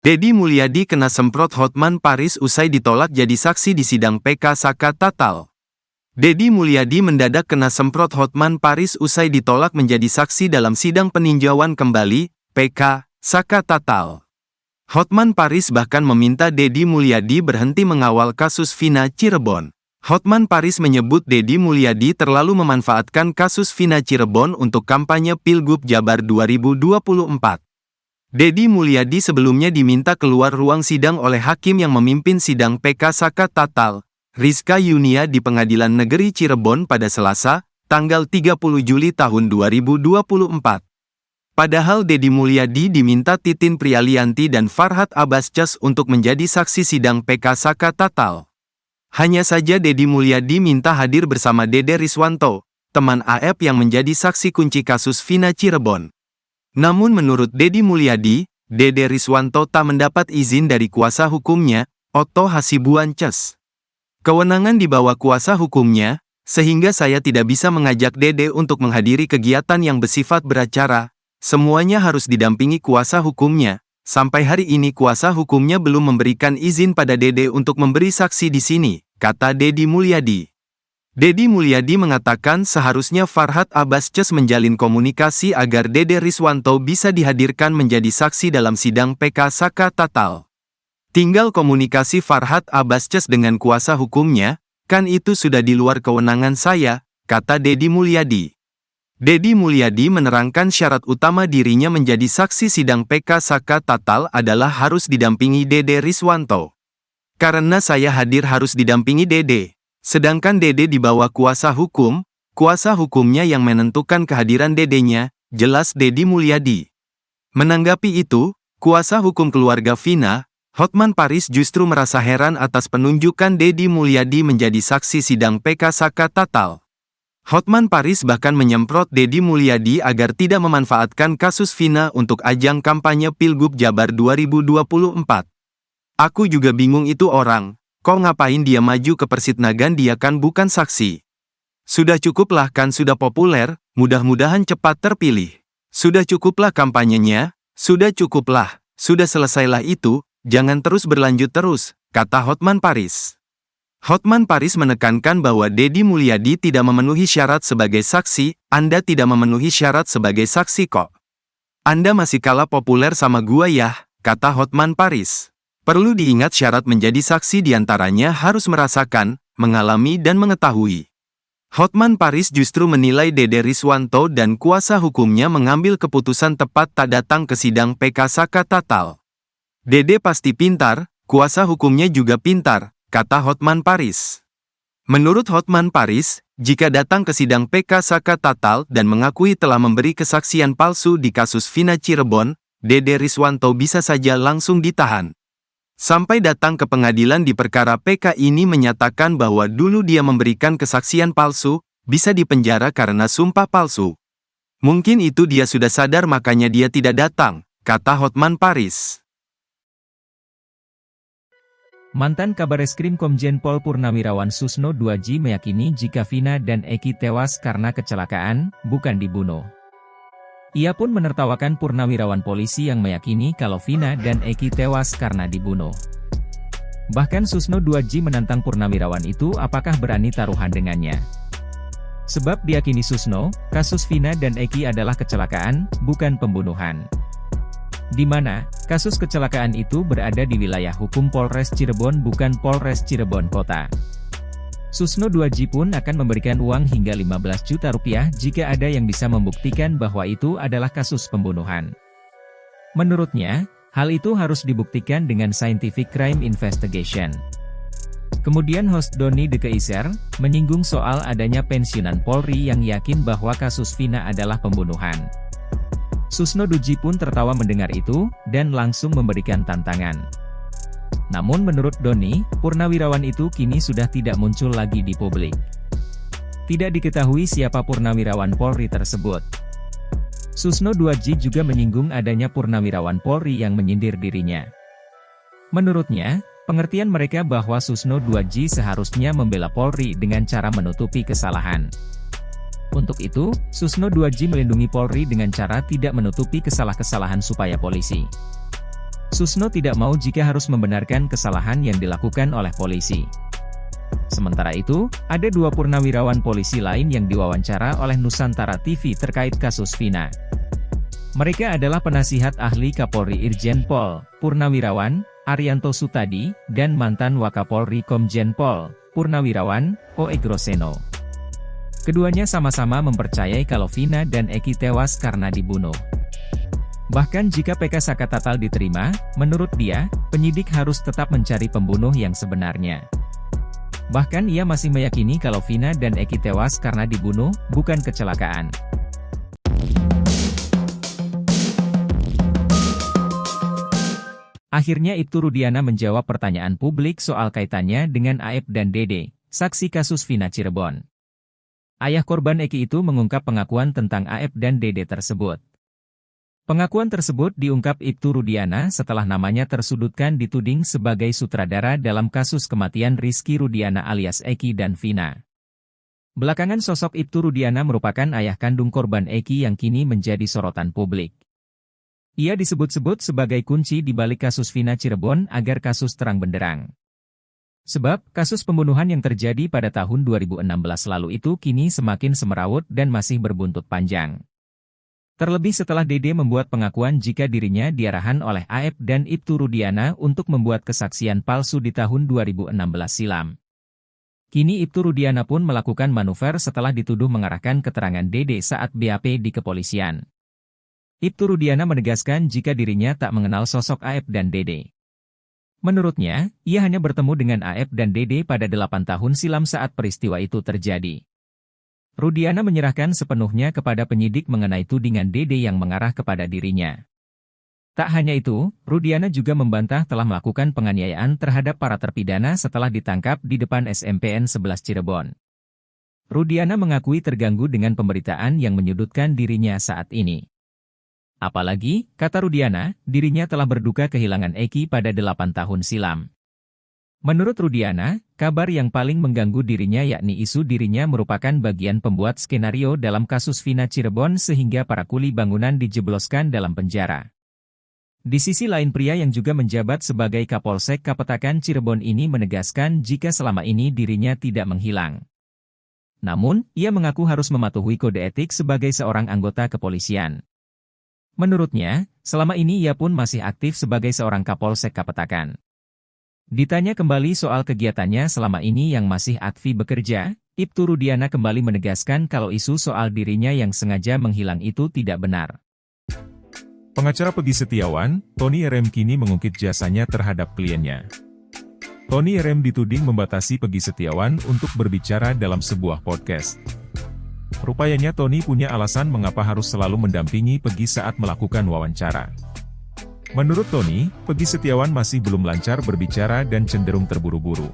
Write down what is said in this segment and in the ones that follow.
Deddy Mulyadi kena semprot Hotman Paris usai ditolak jadi saksi di sidang PK Saka Tatal. Deddy Mulyadi mendadak kena semprot Hotman Paris usai ditolak menjadi saksi dalam sidang peninjauan kembali PK Saka Tatal. Hotman Paris bahkan meminta Deddy Mulyadi berhenti mengawal kasus Vina Cirebon. Hotman Paris menyebut Deddy Mulyadi terlalu memanfaatkan kasus Vina Cirebon untuk kampanye Pilgub Jabar 2024. Deddy Mulyadi sebelumnya diminta keluar ruang sidang oleh hakim yang memimpin sidang PK Saka Tatal, Rizka Yunia di Pengadilan Negeri Cirebon pada Selasa, tanggal 30 Juli tahun 2024. Padahal Deddy Mulyadi diminta Titin Prialianti dan Farhad Abbascas untuk menjadi saksi sidang PK Saka Tatal. Hanya saja Deddy Mulyadi minta hadir bersama Dede Riswanto, teman AF yang menjadi saksi kunci kasus Vina Cirebon. Namun menurut Deddy Mulyadi, Dede Riswanto tak mendapat izin dari kuasa hukumnya, Otto Hasibuan Ces. Kewenangan di bawah kuasa hukumnya, sehingga saya tidak bisa mengajak Dede untuk menghadiri kegiatan yang bersifat beracara. Semuanya harus didampingi kuasa hukumnya. Sampai hari ini kuasa hukumnya belum memberikan izin pada Dede untuk memberi saksi di sini, kata Deddy Mulyadi. Deddy Mulyadi mengatakan seharusnya Farhad Abbascas menjalin komunikasi agar Dede Riswanto bisa dihadirkan menjadi saksi dalam sidang PK Saka Tatal. Tinggal komunikasi Farhad Abbascas dengan kuasa hukumnya, kan itu sudah di luar kewenangan saya, kata Deddy Mulyadi. Deddy Mulyadi menerangkan syarat utama dirinya menjadi saksi sidang PK Saka Tatal adalah harus didampingi Dede Riswanto. Karena saya hadir harus didampingi Dede. Sedangkan Dede di bawah kuasa hukumnya yang menentukan kehadiran Dedenya, jelas Deddy Mulyadi. Menanggapi itu, kuasa hukum keluarga Vina, Hotman Paris justru merasa heran atas penunjukan Deddy Mulyadi menjadi saksi sidang PK Saka Tatal. Hotman Paris bahkan menyemprot Deddy Mulyadi agar tidak memanfaatkan kasus Vina untuk ajang kampanye Pilgub Jabar 2024. Aku juga bingung itu orang. Kok ngapain dia maju ke Persitnagan, dia kan bukan saksi. Sudah cukuplah kan sudah populer, mudah-mudahan cepat terpilih. Sudah cukuplah kampanyenya, sudah cukuplah, sudah selesailah itu, jangan terus berlanjut terus, kata Hotman Paris. Hotman Paris menekankan bahwa Deddy Mulyadi tidak memenuhi syarat sebagai saksi, Anda tidak memenuhi syarat sebagai saksi kok. Anda masih kalah populer sama gua ya, kata Hotman Paris. Perlu diingat syarat menjadi saksi diantaranya harus merasakan, mengalami dan mengetahui. Hotman Paris justru menilai Dede Riswanto dan kuasa hukumnya mengambil keputusan tepat tak datang ke sidang PK Saka Tatal. Dede pasti pintar, kuasa hukumnya juga pintar, kata Hotman Paris. Menurut Hotman Paris, jika datang ke sidang PK Saka Tatal dan mengakui telah memberi kesaksian palsu di kasus Vina Cirebon, Dede Riswanto bisa saja langsung ditahan. Sampai datang ke pengadilan di perkara PK ini menyatakan bahwa dulu dia memberikan kesaksian palsu, bisa dipenjara karena sumpah palsu. Mungkin itu dia sudah sadar makanya dia tidak datang, kata Hotman Paris. Mantan Kabareskrim Komjen Pol Purnawirawan Susno Duadji meyakini jika Vina dan Eki tewas karena kecelakaan, bukan dibunuh. Ia pun menertawakan purnawirawan polisi yang meyakini kalau Vina dan Eki tewas karena dibunuh. Bahkan Susno Duadji menantang purnawirawan itu apakah berani taruhan dengannya. Sebab diyakini Susno, kasus Vina dan Eki adalah kecelakaan, bukan pembunuhan. Di mana, kasus kecelakaan itu berada di wilayah hukum Polres Cirebon bukan Polres Cirebon Kota. Susno Duadji pun akan memberikan uang hingga 15 juta rupiah jika ada yang bisa membuktikan bahwa itu adalah kasus pembunuhan. Menurutnya, hal itu harus dibuktikan dengan scientific crime investigation. Kemudian host Doni De Keiser, menyinggung soal adanya pensiunan Polri yang yakin bahwa kasus Vina adalah pembunuhan. Susno Duadji pun tertawa mendengar itu, dan langsung memberikan tantangan. Namun menurut Doni, purnawirawan itu kini sudah tidak muncul lagi di publik. Tidak diketahui siapa purnawirawan Polri tersebut. Susno Duadji juga menyinggung adanya purnawirawan Polri yang menyindir dirinya. Menurutnya, pengertian mereka bahwa Susno Duadji seharusnya membela Polri dengan cara menutupi kesalahan. Untuk itu, Susno Duadji melindungi Polri dengan cara tidak menutupi kesalahan supaya polisi Susno tidak mau jika harus membenarkan kesalahan yang dilakukan oleh polisi. Sementara itu, ada 2 purnawirawan polisi lain yang diwawancara oleh Nusantara TV terkait kasus Vina. Mereka adalah penasihat ahli Kapolri Irjen Pol Purnawirawan Arianto Sutadi dan mantan Wakapolri Komjen Pol Purnawirawan O.E. Groseno. Keduanya sama-sama mempercayai kalau Vina dan Eki tewas karena dibunuh. Bahkan jika PK Saka Tatal diterima, menurut dia, penyidik harus tetap mencari pembunuh yang sebenarnya. Bahkan ia masih meyakini kalau Vina dan Eki tewas karena dibunuh, bukan kecelakaan. Akhirnya Ibtu Rudiana menjawab pertanyaan publik soal kaitannya dengan Aep dan Dede, saksi kasus Vina Cirebon. Ayah korban Eki itu mengungkap pengakuan tentang Aep dan Dede tersebut. Pengakuan tersebut diungkap Ibtu Rudiana setelah namanya tersudutkan dituding sebagai sutradara dalam kasus kematian Rizky Rudiana alias Eki dan Vina. Belakangan sosok Ibtu Rudiana merupakan ayah kandung korban Eki yang kini menjadi sorotan publik. Ia disebut-sebut sebagai kunci di balik kasus Vina Cirebon agar kasus terang benderang. Sebab, kasus pembunuhan yang terjadi pada tahun 2016 lalu itu kini semakin semerawut dan masih berbuntut panjang. Terlebih setelah Dede membuat pengakuan jika dirinya diarahan oleh Aep dan Ibtu Rudiana untuk membuat kesaksian palsu di tahun 2016 silam. Kini Ibtu Rudiana pun melakukan manuver setelah dituduh mengarahkan keterangan Dede saat BAP di kepolisian. Ibtu Rudiana menegaskan jika dirinya tak mengenal sosok Aep dan Dede. Menurutnya, ia hanya bertemu dengan Aep dan Dede pada 8 tahun silam saat peristiwa itu terjadi. Rudiana menyerahkan sepenuhnya kepada penyidik mengenai tudingan Dede yang mengarah kepada dirinya. Tak hanya itu, Rudiana juga membantah telah melakukan penganiayaan terhadap para terpidana setelah ditangkap di depan SMPN 11 Cirebon. Rudiana mengakui terganggu dengan pemberitaan yang menyudutkan dirinya saat ini. Apalagi, kata Rudiana, dirinya telah berduka kehilangan Eki pada 8 tahun silam. Menurut Rudiana, kabar yang paling mengganggu dirinya yakni isu dirinya merupakan bagian pembuat skenario dalam kasus Vina Cirebon sehingga para kuli bangunan dijebloskan dalam penjara. Di sisi lain pria yang juga menjabat sebagai Kapolsek Kapetakan Cirebon ini menegaskan jika selama ini dirinya tidak menghilang. Namun, ia mengaku harus mematuhi kode etik sebagai seorang anggota kepolisian. Menurutnya, selama ini ia pun masih aktif sebagai seorang Kapolsek Kapetakan. Ditanya kembali soal kegiatannya selama ini yang masih aktif bekerja, Ibtu Rudiana kembali menegaskan kalau isu soal dirinya yang sengaja menghilang itu tidak benar. Pengacara Peggy Setiawan, Tony RM kini mengungkit jasanya terhadap kliennya. Tony RM dituding membatasi Peggy Setiawan untuk berbicara dalam sebuah podcast. Rupanya Tony punya alasan mengapa harus selalu mendampingi Peggy saat melakukan wawancara. Menurut Tony, Peggy Setiawan masih belum lancar berbicara dan cenderung terburu-buru.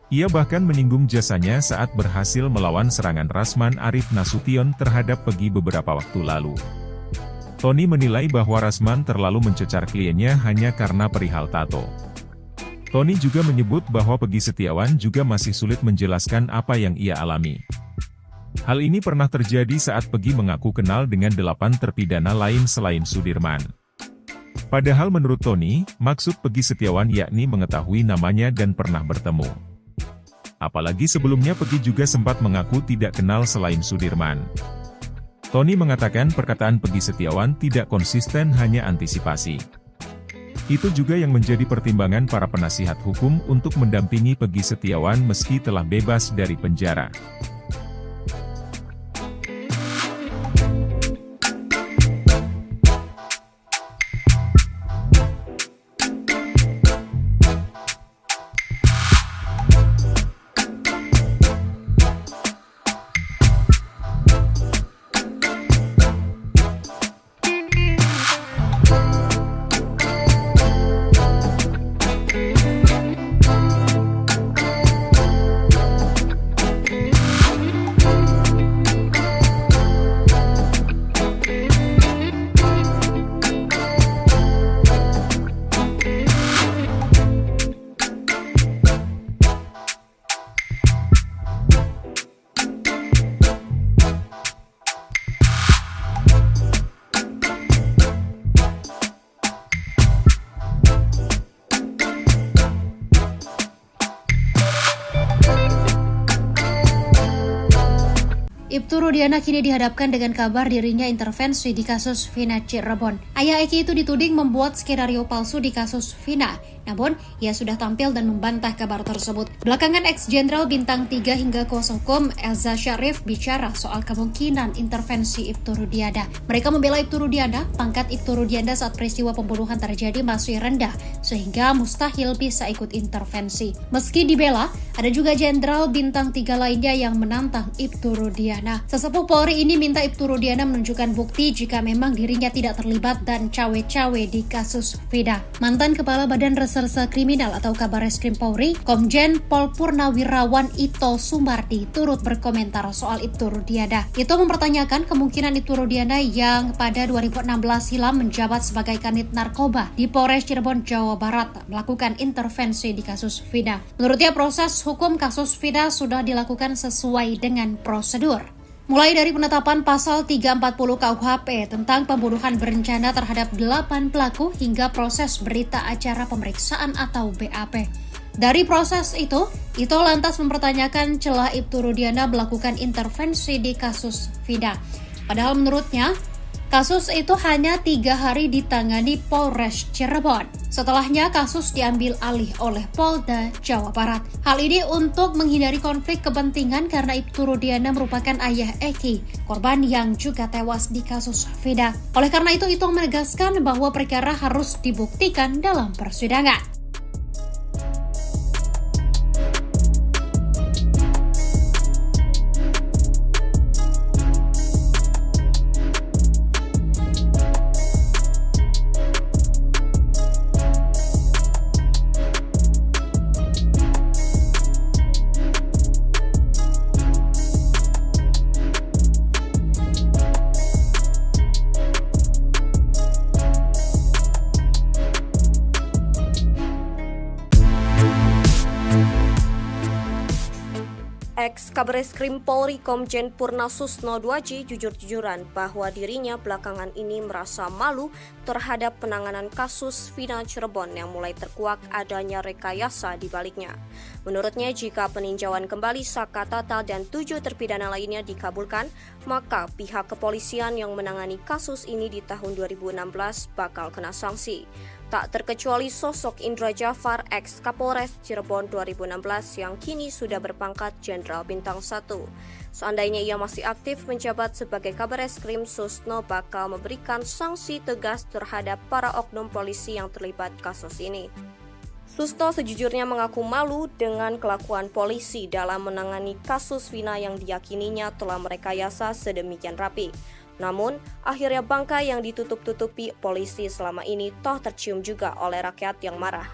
Ia bahkan menyinggung jasanya saat berhasil melawan serangan Rasman Arif Nasution terhadap Peggy beberapa waktu lalu. Tony menilai bahwa Rasman terlalu mencecar kliennya hanya karena perihal tato. Tony juga menyebut bahwa Peggy Setiawan juga masih sulit menjelaskan apa yang ia alami. Hal ini pernah terjadi saat Peggy mengaku kenal dengan 8 terpidana lain selain Sudirman. Padahal menurut Tony, maksud Peggy Setiawan yakni mengetahui namanya dan pernah bertemu. Apalagi sebelumnya Peggy juga sempat mengaku tidak kenal selain Sudirman. Tony mengatakan perkataan Peggy Setiawan tidak konsisten hanya antisipasi. Itu juga yang menjadi pertimbangan para penasihat hukum untuk mendampingi Peggy Setiawan meski telah bebas dari penjara. Ibtu Rudiana kini dihadapkan dengan kabar dirinya intervensi di kasus Vina Cirebon. Ayah Eki itu dituding membuat skenario palsu di kasus Vina. Namun, ia sudah tampil dan membantah kabar tersebut. Belakangan ex-jenderal bintang 3 hingga kuasa hukum Elza Syarif bicara soal kemungkinan intervensi Ibtu Rudiana. Mereka membela Ibtu Rudiana, pangkat Ibtu Rudiana saat peristiwa pembunuhan terjadi masih rendah, sehingga mustahil bisa ikut intervensi. Meski dibela, ada juga jenderal bintang 3 lainnya yang menantang Ibtu Rudiana. Sesepuh Polri ini minta Ibtu Rudiana menunjukkan bukti jika memang dirinya tidak terlibat dan cawe-cawe di kasus Vina. Mantan Kepala Badan Reserse Kriminal atau Kabareskrim Polri, Komjen Pol Purnawirawan Ito Sumardi turut berkomentar soal Ibtu Rudiana. Ito mempertanyakan kemungkinan Ibtu Rudiana yang pada 2016 silam menjabat sebagai kanit narkoba di Polres Cirebon, Jawa Barat melakukan intervensi di kasus Vina. Menurutnya proses hukum kasus Vina sudah dilakukan sesuai dengan prosedur. Mulai dari penetapan pasal 340 KUHP tentang pembunuhan berencana terhadap 8 pelaku hingga proses berita acara pemeriksaan atau BAP. Dari proses itu lantas mempertanyakan celah Ibtu Rudiana melakukan intervensi di kasus Vina. Padahal menurutnya, kasus itu hanya 3 hari ditangani Polres Cirebon. Setelahnya kasus diambil alih oleh Polda Jawa Barat. Hal ini untuk menghindari konflik kepentingan karena Ibtu Rudiana merupakan ayah Eki, korban yang juga tewas di kasus Vina. Oleh karena itu menegaskan bahwa perkara harus dibuktikan dalam persidangan. Ex-Kabareskrim Polri Komjen Purna Susno 2J jujur-jujuran bahwa dirinya belakangan ini merasa malu terhadap penanganan kasus Vina Cirebon yang mulai terkuak adanya rekayasa di baliknya. Menurutnya, jika peninjauan kembali Saka Tatal dan 7 terpidana lainnya dikabulkan, maka pihak kepolisian yang menangani kasus ini di tahun 2016 bakal kena sanksi. Tak terkecuali sosok Indra Jafar, ex-Kapolres Cirebon 2016 yang kini sudah berpangkat Jenderal Bintang 1. Seandainya ia masih aktif menjabat sebagai Kabareskrim, Susno bakal memberikan sanksi tegas terhadap para oknum polisi yang terlibat kasus ini. Susno sejujurnya mengaku malu dengan kelakuan polisi dalam menangani kasus Vina yang diyakininya telah merekayasa sedemikian rapi. Namun, akhirnya bangkai yang ditutup-tutupi polisi selama ini toh tercium juga oleh rakyat yang marah.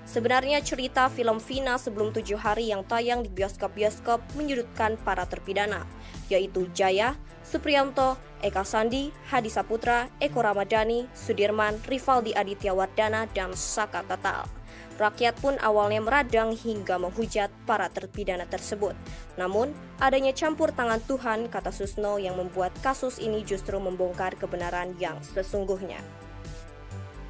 Sebenarnya cerita film Vina sebelum 7 hari yang tayang di bioskop-bioskop menyudutkan para terpidana, yaitu Jaya, Supriyanto, Eka Sandi, Hadi Saputra, Eko Ramadhani, Sudirman, Rivaldi Aditya Wardana, dan Saka Tatal. Rakyat pun awalnya meradang hingga menghujat para terpidana tersebut. Namun, adanya campur tangan Tuhan, kata Susno, yang membuat kasus ini justru membongkar kebenaran yang sesungguhnya.